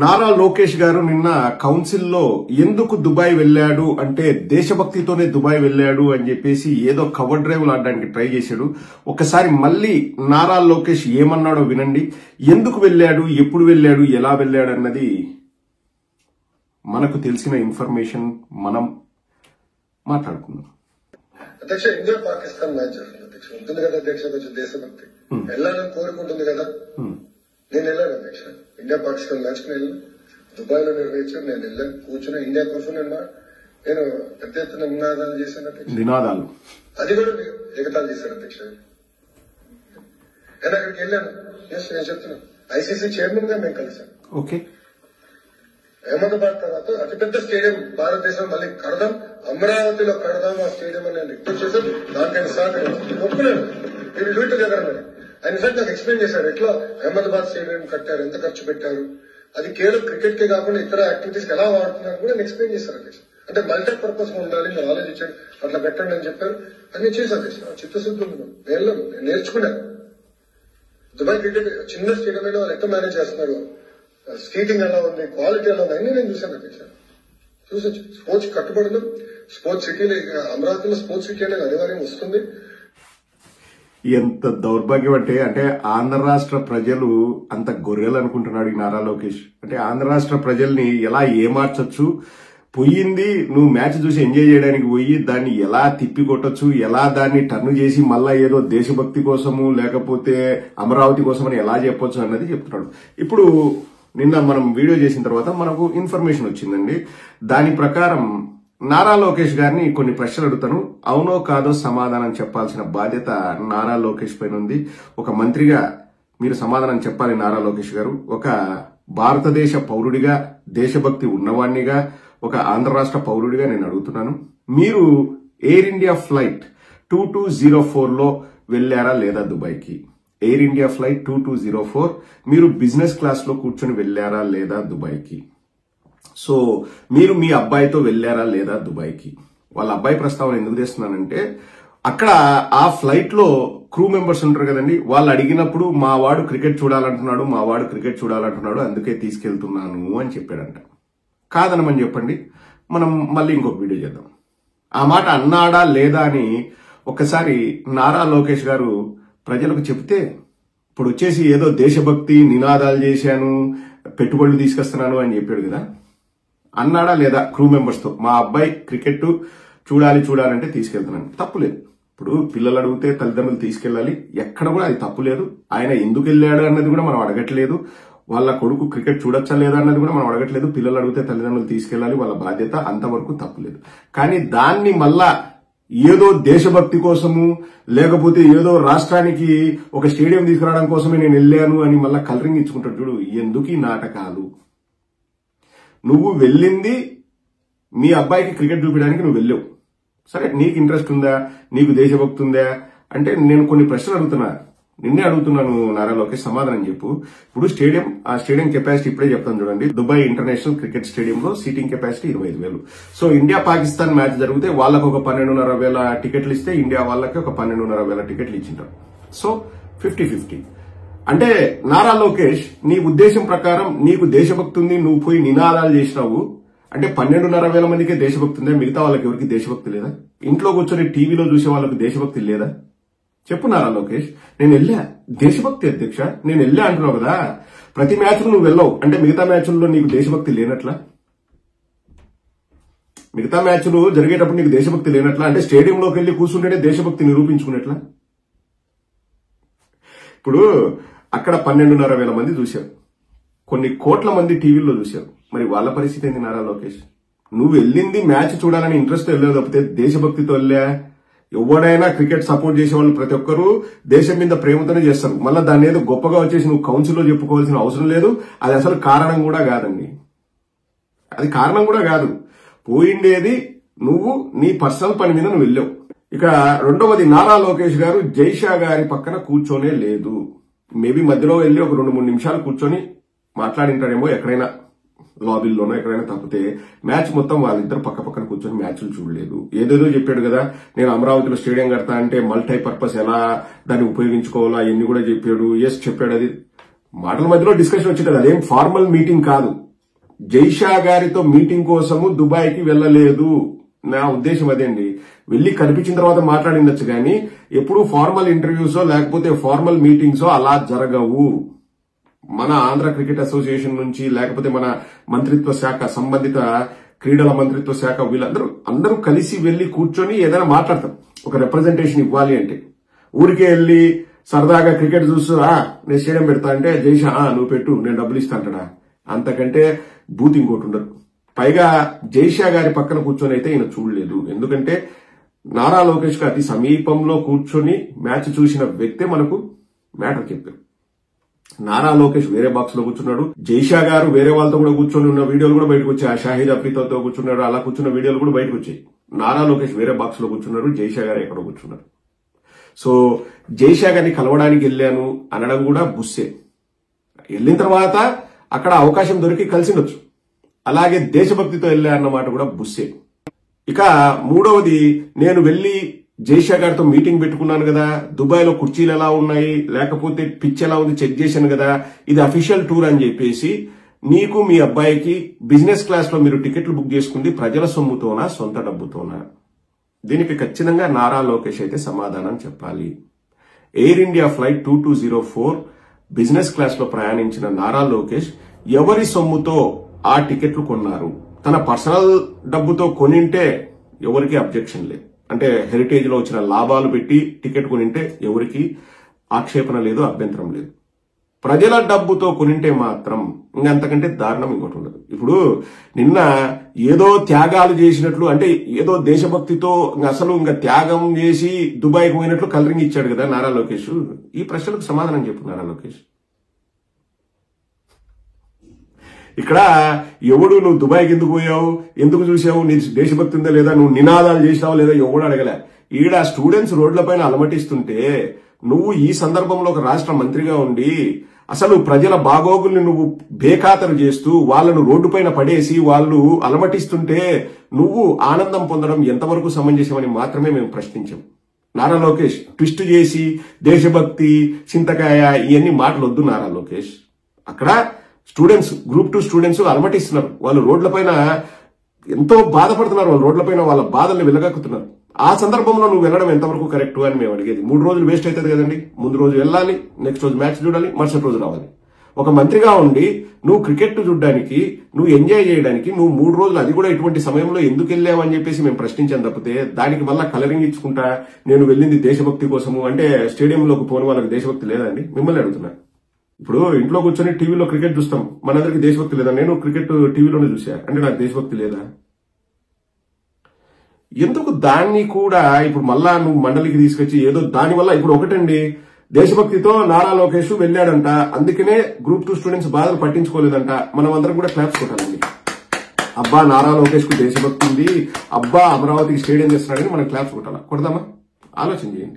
నారా లోకేష్ గారు నిన్న కౌన్సిల్లో ఎందుకు దుబాయ్ వెళ్లాడు అంటే దేశభక్తితోనే దుబాయ్ వెళ్లాడు అని చెప్పేసి ఏదో కవర్ డ్రైవ్ ఆడడానికి ట్రై చేశాడు. ఒకసారి మళ్ళీ నారా లోకేష్ ఏమన్నాడో వినండి. ఎందుకు వెళ్లాడు, ఎప్పుడు వెళ్లాడు, ఎలా వెళ్లాడు అన్నది మనకు తెలిసిన ఇన్ఫర్మేషన్ మనం మాట్లాడుకుందాం. అధ్యక్ష, ఇండియా పాకిస్తాన్ మ్యాచ్ జరుగుతుంది అధ్యక్ష. ఉంటుంది కదా అధ్యక్ష, కొంచెం దేశభక్తి వెళ్ళాలని కోరుకుంటుంది కదా. నేను వెళ్ళాను అధ్యక్ష, ఇండియా పాకిస్తాన్ మ్యాచ్ కి వెళ్ళాను. దుబాయ్ లో నిర్వహించాను. నేను వెళ్ళాను, కూర్చున్నా. ఇండియా కోసం నేను పెద్ద ఎత్తున నినాదాలు చేశాను అధ్యక్ష. నినాదాలు అది కూడా ఎగతాలు చేశాను అధ్యక్ష. నేను అక్కడికి వెళ్ళాను. నేను చెప్తున్నాను, ఐసీసీ చైర్మన్ గా మేము కలిసాను. ఓకే, అహ్మదాబాద్ తర్వాత అతిపెద్ద స్టేడియం భారతదేశం మళ్ళీ కడదాం, అమరావతిలో కడదాం ఆ స్టేడియం అని నేను రిక్వెస్ట్ చేశాను. దానికైనా సహకరించాను, ఒప్పుకున్నాను. మీరు డూ ఇట్ టుగెదర్ అని ఆయన సార్ నాకు ఎక్స్ప్లెయిన్ చేశారు. ఎట్లా అహ్మదాబాద్ స్టేడియం కట్టారు, ఎంత ఖర్చు పెట్టారు, అది కేవలం క్రికెట్ కే కాకుండా ఇతర యాక్టివిటీస్ కి ఎలా వాడుతున్నారు కూడా నేను ఎక్స్ప్లెయిన్ చేశారు అధ్యక్ష. అంటే మల్టీ పర్పస్ ఉండాలి, మీరు ఆలోచించండి, అట్లా పెట్టండి అని చెప్పారు. అది నేను చేశాను అధ్యక్ష. చిత్తశుద్ధి ఉంది, నేను నేర్చుకున్నాను. దుబాయ్ క్రికెట్ చిన్న స్టేడియం అయినా వాళ్ళు ఎట్లా మేనేజ్ చేస్తున్నారు, స్కీటింగ్ ఎలా ఉంది, క్వాలిటీ ఎలా ఉంది అన్ని నేను చూశాను అధ్యక్ష. చూసొచ్చు. స్పోర్ట్స్ కట్టుబడి స్పోర్ట్స్ సిటీలో అమరావతిలో స్పోర్ట్స్ సిటీ అనేది అనివార్యం వస్తుంది. ఎంత దౌర్భాగ్యం అంటే ఆంధ్ర రాష్ట్ర ప్రజలు అంత గొర్రెలు అనుకుంటున్నాడు ఈ నారా లోకేష్. అంటే ఆంధ్ర రాష్ట్ర ప్రజల్ని ఎలా ఏమార్చొచ్చు, పోయింది నువ్వు మ్యాచ్ చూసి ఎంజాయ్ చేయడానికి పోయి దాన్ని ఎలా తిప్పి కొట్టొచ్చు, ఎలా దాన్ని టర్న్ చేసి మళ్ళా ఏదో దేశభక్తి కోసము లేకపోతే అమరావతి కోసమని ఎలా చెప్పొచ్చు అన్నది చెప్తున్నాడు. ఇప్పుడు నిన్న మనం వీడియో చేసిన తర్వాత మనకు ఇన్ఫర్మేషన్ వచ్చిందండి. దాని ప్రకారం నారా లోకేష్ గారిని కొన్ని ప్రశ్నలు అడుగుతాను, అవునో కాదో సమాధానం చెప్పాల్సిన బాధ్యత నారా లోకేష్ పైన ఉంది. ఒక మంత్రిగా మీరు సమాధానం చెప్పాలి నారా లోకేష్ గారు. ఒక భారతదేశ పౌరుడిగా, దేశభక్తి ఉన్నవాణ్ణిగా, ఒక ఆంధ్ర రాష్ట్ర పౌరుడిగా నేను అడుగుతున్నాను, మీరు ఎయిర్ ఇండియా ఫ్లైట్ 2204 లో వెళ్లారా లేదా దుబాయ్కి? ఎయిర్ ఇండియా ఫ్లైట్ 2204 మీరు బిజినెస్ క్లాస్ లో కూర్చొని వెళ్లారా లేదా దుబాయ్కి? సో మీరు మీ అబ్బాయితో వెళ్లారా లేదా దుబాయ్కి? వాళ్ళ అబ్బాయి ప్రస్తావన ఎందుకు తెస్తున్నానంటే అక్కడ ఆ ఫ్లైట్ లో క్రూ మెంబర్స్ ఉంటారు కదండి, వాళ్ళు అడిగినప్పుడు మా వాడు క్రికెట్ చూడాలంటున్నాడు అందుకే తీసుకెళ్తున్నాను అని చెప్పాడంట. కాదనమని చెప్పండి, మనం మళ్ళీ ఇంకొక వీడియో చేద్దాం. ఆ మాట అన్నాడా లేదా అని ఒకసారి నారా లోకేష్ గారు ప్రజలకు చెప్తే, ఇప్పుడు వచ్చేసి ఏదో దేశభక్తి నినాదాలు చేశాను, పెట్టుబడులు తీసుకొస్తున్నాను అని చెప్పాడు కదా, అన్నాడా లేదా క్రూ మెంబర్స్ తో మా అబ్బాయి క్రికెట్ చూడాలంటే తీసుకెళ్తున్నాను? తప్పులేదు. ఇప్పుడు పిల్లలు అడిగితే తల్లిదండ్రులు తీసుకెళ్లాలి, ఎక్కడ కూడా అది తప్పులేదు. ఆయన ఎందుకు వెళ్ళాడు అన్నది కూడా మనం అడగట్లేదు. వాళ్ళ కొడుకు క్రికెట్ చూడొచ్చా లేదా అన్నది కూడా మనం అడగట్లేదు. పిల్లలు అడిగితే తల్లిదండ్రులు తీసుకెళ్లాలి, వాళ్ళ బాధ్యత, అంతవరకు తప్పులేదు. కానీ దాన్ని మళ్ళా ఏదో దేశభక్తి కోసము లేకపోతే ఏదో రాష్ట్రానికి ఒక స్టేడియం తీసుకురావడం కోసమే నేను వెళ్ళాను అని మళ్ళా కలరింగ్ ఇచ్చుకుంటాడు చూడు. ఎందుకు ఈ నాటకాలు? నువ్వు వెళ్ళింది మీ అబ్బాయికి క్రికెట్ చూపించడానికి నువ్వు వెళ్ళావు. సరే, నీకు ఇంట్రెస్ట్ ఉందా, నీకు దేశభక్తి ఉందా అంటే నేను కొన్ని ప్రశ్నలు అడుగుతున్నా, నిన్నే అడుగుతున్నాను నారా లోకేష్, సమాధానం చెప్పు. ఇప్పుడు ఆ స్టేడియం కెపాసిటీ ఇప్పుడే చెప్తాను చూడండి. దుబాయ్ ఇంటర్నేషనల్ క్రికెట్ స్టేడియంలో seating capacity 25,000. So India Pakistan match జరిగితే వాళ్ళకు ఒక 12,500 టికెట్లు ఇస్తే ఇండియా వాళ్ళకి ఒక 12,500 టికెట్లు ఇచ్చింటారు. సో 50-50. అంటే నారా లోకేష్, నీ ఉద్దేశం ప్రకారం నీకు దేశభక్తి ఉంది, నువ్వు పోయి నినాదాలు చేసినావు అంటే 12,500 మందికే దేశభక్తి ఉందా? మిగతా వాళ్ళకి ఎవరికి దేశభక్తి లేదా? ఇంట్లో కూర్చొని టీవీలో చూసే వాళ్ళకి దేశభక్తి లేదా? చెప్పు నారా లోకేష్. నేను వెళ్ళా, దేశభక్తి అధ్యక్ష, నేను వెళ్ళా అంటున్నావు కదా. ప్రతి మ్యాచ్ నువ్వు వెళ్ళావు అంటే మిగతా మ్యాచ్ల్లో నీకు దేశభక్తి లేనట్లా? మిగతా మ్యాచ్లు జరిగేటప్పుడు నీకు దేశభక్తి లేనట్లా? అంటే స్టేడియంలోకి వెళ్లి కూర్చుంటేనే దేశభక్తి నిరూపించుకున్నట్లా? ఇప్పుడు అక్కడ 12,500 మంది చూశారు, కొన్ని కోట్ల మంది టీవీల్లో చూశారు. మరి వాళ్ళ పరిస్థితి ఏంది నారా లోకేష్? నువ్వు వెళ్ళింది మ్యాచ్ చూడాలని ఇంట్రెస్ట్ వెళ్ళలేదు తప్పితే దేశభక్తితో వెళ్ళా? ఎవడైనా క్రికెట్ సపోర్ట్ చేసే వాళ్ళు ప్రతి ఒక్కరూ దేశం మీద ప్రేమతోనే చేస్తారు. మళ్ళీ దాన్ని ఏదో గొప్పగా వచ్చేసి నువ్వు కౌన్సిల్లో చెప్పుకోవాల్సిన అవసరం లేదు. అది అసలు కారణం కూడా కాదండి, అది కారణం కూడా కాదు. పోయిండేది నువ్వు నీ పర్సనల్ పని మీద నువ్వు వెళ్ళావు. ఇక రెండవది, నారా లోకేష్ గారు జైషా గారి పక్కన కూర్చోనే లేదు. మేబీ మధ్యలో వెళ్ళి ఒక 2-3 నిమిషాలు కూర్చొని మాట్లాడింటాడేమో ఎక్కడైనా లాబీల్లోనో ఎక్కడైనా, తప్పితే మ్యాచ్ మొత్తం వాళ్ళిద్దరు పక్క పక్కన కూర్చొని మ్యాచ్లు చూడలేదు. ఏదేదో చెప్పాడు కదా, నేను అమరావతిలో స్టేడియం కడతా అంటే మల్టీ పర్పస్ ఎలా దాన్ని ఉపయోగించుకోవాలా అవన్నీ కూడా చెప్పాడు. ఎస్ చెప్పాడు, అది మాటల మధ్యలో డిస్కషన్ వచ్చింది, అదేం ఫార్మల్ మీటింగ్ కాదు. జైషా గారితో మీటింగ్ కోసము దుబాయ్కి వెళ్ళలేదు. నా ఉద్దేశం అదేండి. వెళ్లి కనిపించిన తర్వాత మాట్లాడిండొచ్చు కానీ ఎప్పుడు ఫార్మల్ ఇంటర్వ్యూసో లేకపోతే ఫార్మల్ మీటింగ్సో అలా జరగవు. మన ఆంధ్ర క్రికెట్ అసోసియేషన్ నుంచి లేకపోతే మన మంత్రిత్వ శాఖ, సంబంధిత క్రీడల మంత్రిత్వ శాఖ, అందరూ కలిసి వెళ్లి కూర్చొని ఏదైనా మాట్లాడతారు. ఒక రిప్రజెంటేషన్ ఇవ్వాలి అంటే ఊరికే వెళ్లి సరదాగా క్రికెట్ చూస్తూ నేను స్టేడియం పెడతా అంటే జైషా నువ్వు పెట్టు నేను డబ్బులు ఇస్తా అంటాడా? అంతకంటే బూత్ ఇంకోటి ఉండదు. పైగా జైషా గారి పక్కన కూర్చొని అయితే ఈయన చూడలేదు. ఎందుకంటే నారా లోకేష్ కు అతి సమీపంలో కూర్చొని మ్యాచ్ చూసిన వ్యక్తే మనకు మ్యాటర్ చెప్పారు. నారా లోకేష్ వేరే బాక్స్ లో కూర్చున్నాడు, జైషా గారు వేరే వాళ్ళతో కూడా కూర్చొని ఉన్న వీడియోలు కూడా బయటకు వచ్చాయి. ఆ షాహిద్ అఫ్రీతో కూర్చున్నాడు, అలా కూర్చున్న వీడియోలు కూడా బయటకు వచ్చాయి. నారా లోకేష్ వేరే బాక్స్ లో కూర్చున్నారు, జైషా గారు ఎక్కడో కూర్చున్నారు. సో జైషా గారిని కలవడానికి వెళ్ళాను అనడం కూడా బుస్సే. వెళ్ళిన తర్వాత అక్కడ అవకాశం దొరికి కలిసిండొచ్చు, అలాగే దేశభక్తితో వెళ్ళా అన్నమాట కూడా బుస్సే. ఇక మూడవది, నేను వెళ్లి జైషా గారితో మీటింగ్ పెట్టుకున్నాను కదా, దుబాయ్ లో కుర్చీలు ఎలా ఉన్నాయి లేకపోతే పిచ్ ఎలా ఉంది చెక్ చేశాను కదా, ఇది అఫీషియల్ టూర్ అని చెప్పేసి నీకు మీ అబ్బాయికి బిజినెస్ క్లాస్ లో మీరు టికెట్లు బుక్ చేసుకుంది ప్రజల సొమ్ముతోనా సొంత డబ్బుతోనా? దీనికి ఖచ్చితంగా నారా లోకేష్ అయితే సమాధానం చెప్పాలి. Air India flight 2204 business class లో ప్రయాణించిన నారా లోకేష్ ఎవరి సొమ్ముతో ఆ టికెట్లు కొన్నారు? తన పర్సనల్ డబ్బుతో కొనింటే ఎవరికి అబ్జెక్షన్ లేదు. అంటే హెరిటేజ్ లో వచ్చిన లాభాలు పెట్టి టికెట్ కొనింటే ఎవరికి ఆక్షేపణ లేదు, అభ్యంతరం లేదు. ప్రజల డబ్బుతో కొనింటే మాత్రం ఇంకంతకంటే దారుణం ఇంకోటి ఉండదు. ఇప్పుడు నిన్న ఏదో త్యాగాలు చేసినట్లు, అంటే ఏదో దేశభక్తితో అసలు ఇంకా త్యాగం చేసి దుబాయ్కి పోయినట్లు కలరింగ్ ఇచ్చాడు కదా నారా లోకేష్. ఈ ప్రశ్నలకు సమాధానం చెప్పు నారా లోకేష్. ఇక్కడ ఎవడు నువ్వు దుబాయ్కి ఎందుకు పోయావు, ఎందుకు చూసావు, నీ దేశభక్తి ఉందా లేదా, నువ్వు నినాదాలు చేసినావు లేదా ఎవడు అడగలే. ఈడ స్టూడెంట్స్ రోడ్లపైన అలమటిస్తుంటే నువ్వు ఈ సందర్భంలో ఒక రాష్ట్ర మంత్రిగా ఉండి అసలు ప్రజల బాగోగుల్ని నువ్వు బేఖాతరు చేస్తూ వాళ్ళను రోడ్డుపైన పడేసి వాళ్ళు అలమటిస్తుంటే నువ్వు ఆనందం పొందడం ఎంతవరకు సమంజసమని మాత్రమే మేము ప్రశ్నించాం. నారా లోకేష్ ట్విస్ట్ చేసి దేశభక్తి చింతకాయ ఇవన్నీ మాటలు వద్దు నారా లోకేష్. అక్కడ స్టూడెంట్స్, గ్రూప్ 2 స్టూడెంట్స్ అలమటిస్తున్నారు, వాళ్ళు రోడ్లపైన ఎంతో బాధపడుతున్నారు, వాళ్ళు రోడ్లపైన వాళ్ళ బాధల్ని వెలగక్కుతున్నారు. ఆ సందర్భంలో నువ్వు వెళ్ళడం ఎంతవరకు కరెక్ట్ అని మేము అడిగేది. 3 రోజులు వేస్ట్ అవుతుంది కదండి. ముందు రోజు వెళ్ళాలి, నెక్స్ట్ రోజు మ్యాచ్ చూడాలి, మరుసటి రోజు రావాలి. ఒక మంత్రిగా ఉండి నువ్వు క్రికెట్ చూడడానికి, నువ్వు ఎంజాయ్ చేయడానికి నువ్వు 3 రోజులు, అది కూడా ఇటువంటి సమయంలో ఎందుకు వెళ్ళావని చెప్పేసి మేము ప్రశ్నించాం తప్పితే దానికి మళ్ళా కలరింగ్ ఇచ్చుకుంటా నేను వెళ్ళింది దేశభక్తి కోసము అంటే స్టేడియంలోకి పోని వాళ్ళకి దేశభక్తి లేదండి? మిమ్మల్ని అడుగుతున్నా. ఇప్పుడు ఇంట్లో కూర్చొని టీవీలో క్రికెట్ చూస్తాం, మనందరికి దేశభక్తి లేదా? నేను క్రికెట్ టీవీలోనే చూసా అంటే నాకు దేశభక్తి లేదా? ఎందుకు దాన్ని కూడా ఇప్పుడు మళ్ళా నువ్వు మండలికి తీసుకొచ్చి ఏదో దానివల్ల ఇప్పుడు ఒకటండి, దేశభక్తితో నారా లోకేష్ వెళ్ళాడంట, అందుకనే గ్రూప్ 2 స్టూడెంట్స్ బాధలు పట్టించుకోలేదంట. మనం అందరం కూడా క్లాప్స్ కొట్టాలండి. అబ్బా నారా లోకేష్ కు దేశభక్తి ఉంది, అబ్బా అమరావతికి స్టేడియం చేస్తున్నాడని మనం క్లాప్స్ కొట్టాలా? కొడదామా? ఆలోచన చేయండి.